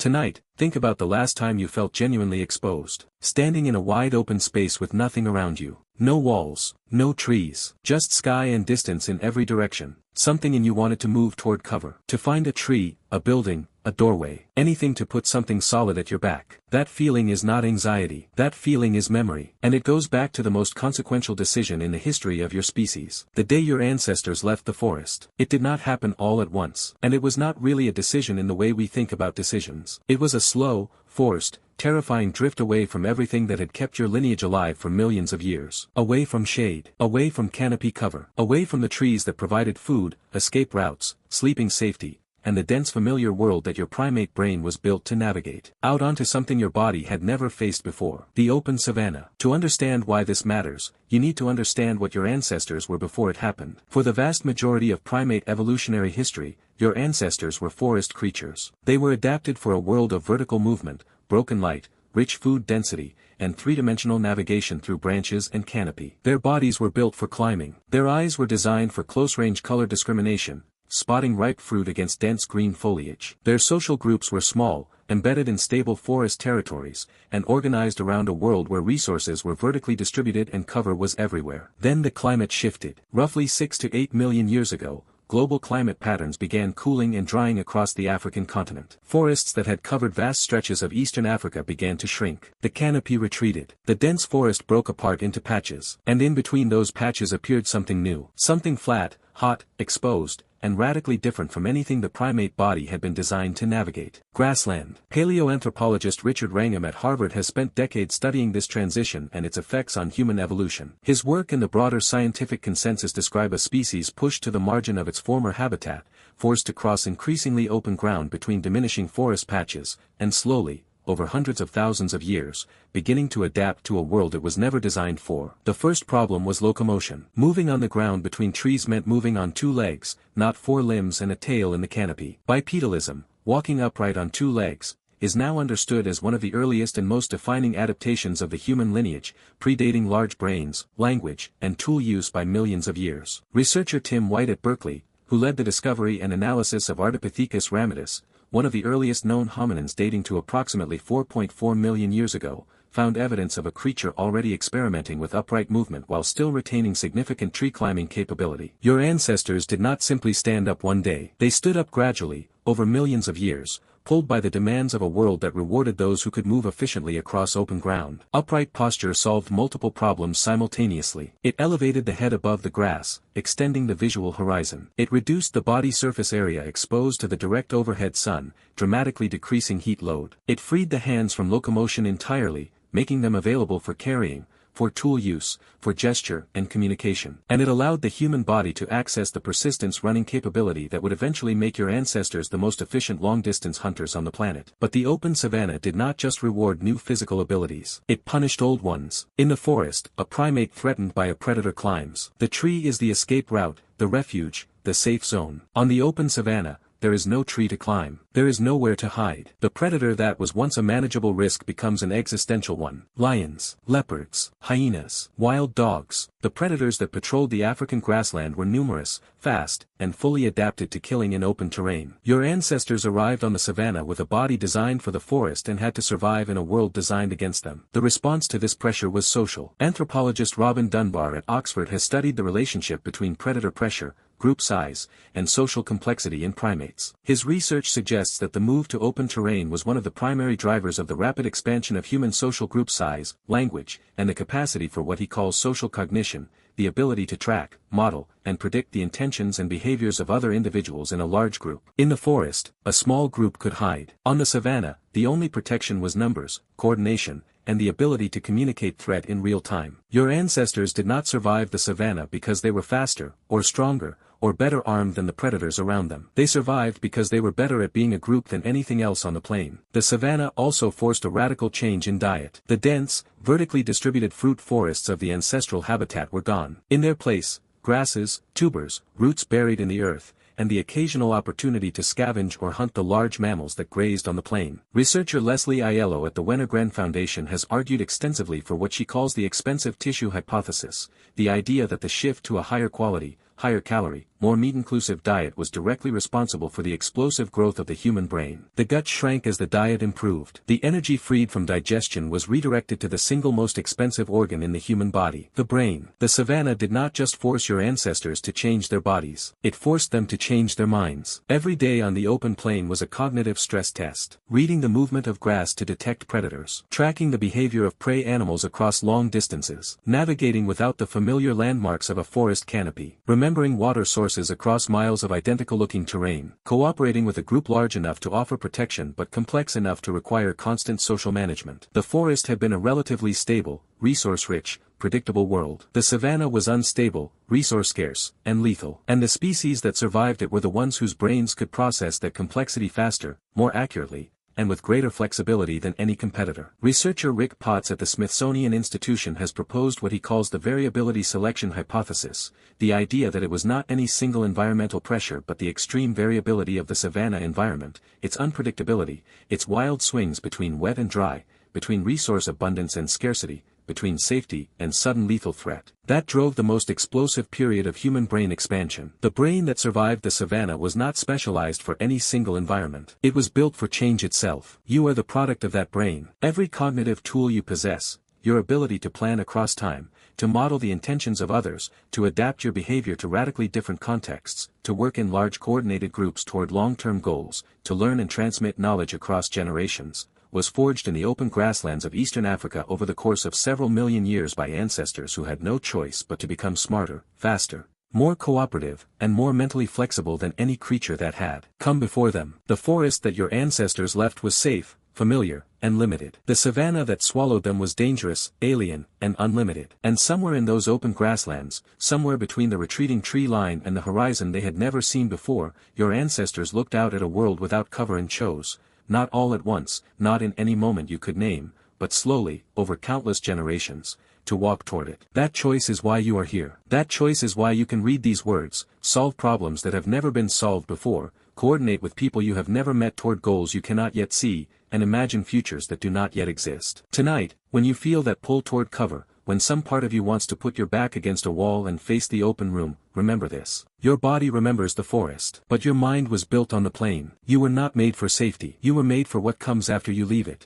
Tonight, think about the last time you felt genuinely exposed. Standing in a wide open space with nothing around you. No walls, no trees, just sky and distance in every direction. Something in you wanted to move toward cover. To find a tree, a building, a doorway, anything to put something solid at your back. That feeling is not anxiety. That feeling is memory. And it goes back to the most consequential decision in the history of your species. The day your ancestors left the forest. It did not happen all at once. And it was not really a decision in the way we think about decisions. It was a slow, forced, terrifying drift away from everything that had kept your lineage alive for millions of years. Away from shade. Away from canopy cover. Away from the trees that provided food, escape routes, sleeping safety, and the dense familiar world that your primate brain was built to navigate. Out onto something your body had never faced before. The open savanna. To understand why this matters, you need to understand what your ancestors were before it happened. For the vast majority of primate evolutionary history, your ancestors were forest creatures. They were adapted for a world of vertical movement, broken light, rich food density, and three-dimensional navigation through branches and canopy. Their bodies were built for climbing. Their eyes were designed for close-range color discrimination, spotting ripe fruit against dense green foliage. Their social groups were small, embedded in stable forest territories, and organized around a world where resources were vertically distributed and cover was everywhere. Then the climate shifted. Roughly 6 to 8 million years ago, global climate patterns began cooling and drying across the African continent. Forests that had covered vast stretches of eastern Africa began to shrink. The canopy retreated. The dense forest broke apart into patches. And in between those patches appeared something new. Something flat, hot, exposed, and radically different from anything the primate body had been designed to navigate. Grassland. Paleoanthropologist Richard Wrangham at Harvard has spent decades studying this transition and its effects on human evolution. His work and the broader scientific consensus describe a species pushed to the margin of its former habitat, forced to cross increasingly open ground between diminishing forest patches, and slowly, over hundreds of thousands of years, beginning to adapt to a world it was never designed for. The first problem was locomotion. Moving on the ground between trees meant moving on 2 legs, not 4 limbs and a tail in the canopy. Bipedalism, walking upright on 2 legs, is now understood as one of the earliest and most defining adaptations of the human lineage, predating large brains, language, and tool use by millions of years. Researcher Tim White at Berkeley, who led the discovery and analysis of Ardipithecus ramidus, one of the earliest known hominins dating to approximately 4.4 million years ago, found evidence of a creature already experimenting with upright movement while still retaining significant tree-climbing capability. Your ancestors did not simply stand up one day. They stood up gradually, over millions of years, pulled by the demands of a world that rewarded those who could move efficiently across open ground. Upright posture solved multiple problems simultaneously. It elevated the head above the grass, extending the visual horizon. It reduced the body surface area exposed to the direct overhead sun, dramatically decreasing heat load. It freed the hands from locomotion entirely, making them available for carrying, for tool use, for gesture and communication. And it allowed the human body to access the persistence running capability that would eventually make your ancestors the most efficient long-distance hunters on the planet. But the open savanna did not just reward new physical abilities. It punished old ones. In the forest, a primate threatened by a predator climbs. The tree is the escape route, the refuge, the safe zone. On the open savanna, there is no tree to climb. There is nowhere to hide. The predator that was once a manageable risk becomes an existential one. Lions, leopards, hyenas, wild dogs. The predators that patrolled the African grassland were numerous, fast, and fully adapted to killing in open terrain. Your ancestors arrived on the savanna with a body designed for the forest and had to survive in a world designed against them. The response to this pressure was social. Anthropologist Dunbar at Oxford has studied the relationship between predator pressure, group size, and social complexity in primates. His research suggests that the move to open terrain was one of the primary drivers of the rapid expansion of human social group size, language, and the capacity for what he calls social cognition, the ability to track, model, and predict the intentions and behaviors of other individuals in a large group. In the forest, a small group could hide. On the savanna, the only protection was numbers, coordination, and the ability to communicate threat in real time. Your ancestors did not survive the savanna because they were faster, or stronger, or better armed than the predators around them. They survived because they were better at being a group than anything else on the plain. The savanna also forced a radical change in diet. The dense, vertically distributed fruit forests of the ancestral habitat were gone. In their place, grasses, tubers, roots buried in the earth, and the occasional opportunity to scavenge or hunt the large mammals that grazed on the plain. Researcher Leslie Aiello at the Wrangham Foundation has argued extensively for what she calls the expensive tissue hypothesis, the idea that the shift to a higher quality, higher calorie, more meat-inclusive diet was directly responsible for the explosive growth of the human brain. The gut shrank as the diet improved. The energy freed from digestion was redirected to the single most expensive organ in the human body, the brain. The Savanna did not just force your ancestors to change their bodies, it forced them to change their minds. Every day on the open plain was a cognitive stress test. Reading the movement of grass to detect predators, tracking the behavior of prey animals across long distances, navigating without the familiar landmarks of a forest canopy, remembering water sources across miles of identical-looking terrain, cooperating with a group large enough to offer protection but complex enough to require constant social management. The forest had been a relatively stable, resource-rich, predictable world. The savanna was unstable, resource-scarce, and lethal. And the species that survived it were the ones whose brains could process that complexity faster, more accurately, and with greater flexibility than any competitor. Researcher Rick Potts at the Smithsonian Institution has proposed what he calls the variability selection hypothesis, the idea that it was not any single environmental pressure but the extreme variability of the savanna environment, its unpredictability, its wild swings between wet and dry, between resource abundance and scarcity, between safety and sudden lethal threat, that drove the most explosive period of human brain expansion. The brain that survived the savanna was not specialized for any single environment. It was built for change itself. You are the product of that brain. Every cognitive tool you possess, your ability to plan across time, to model the intentions of others, to adapt your behavior to radically different contexts, to work in large coordinated groups toward long-term goals, to learn and transmit knowledge across generations, was forged in the open grasslands of eastern Africa over the course of several million years by ancestors who had no choice but to become smarter, faster, more cooperative, and more mentally flexible than any creature that had come before them. The forest that your ancestors left was safe, familiar, and limited. The savanna that swallowed them was dangerous, alien, and unlimited. And somewhere in those open grasslands, somewhere between the retreating tree line and the horizon they had never seen before, your ancestors looked out at a world without cover and chose, not all at once, not in any moment you could name, but slowly, over countless generations, to walk toward it. That choice is why you are here. That choice is why you can read these words, solve problems that have never been solved before, coordinate with people you have never met toward goals you cannot yet see, and imagine futures that do not yet exist. Tonight, when you feel that pull toward cover, when some part of you wants to put your back against a wall and face the open room, remember this. Your body remembers the forest, but your mind was built on the plain. You were not made for safety. You were made for what comes after you leave it.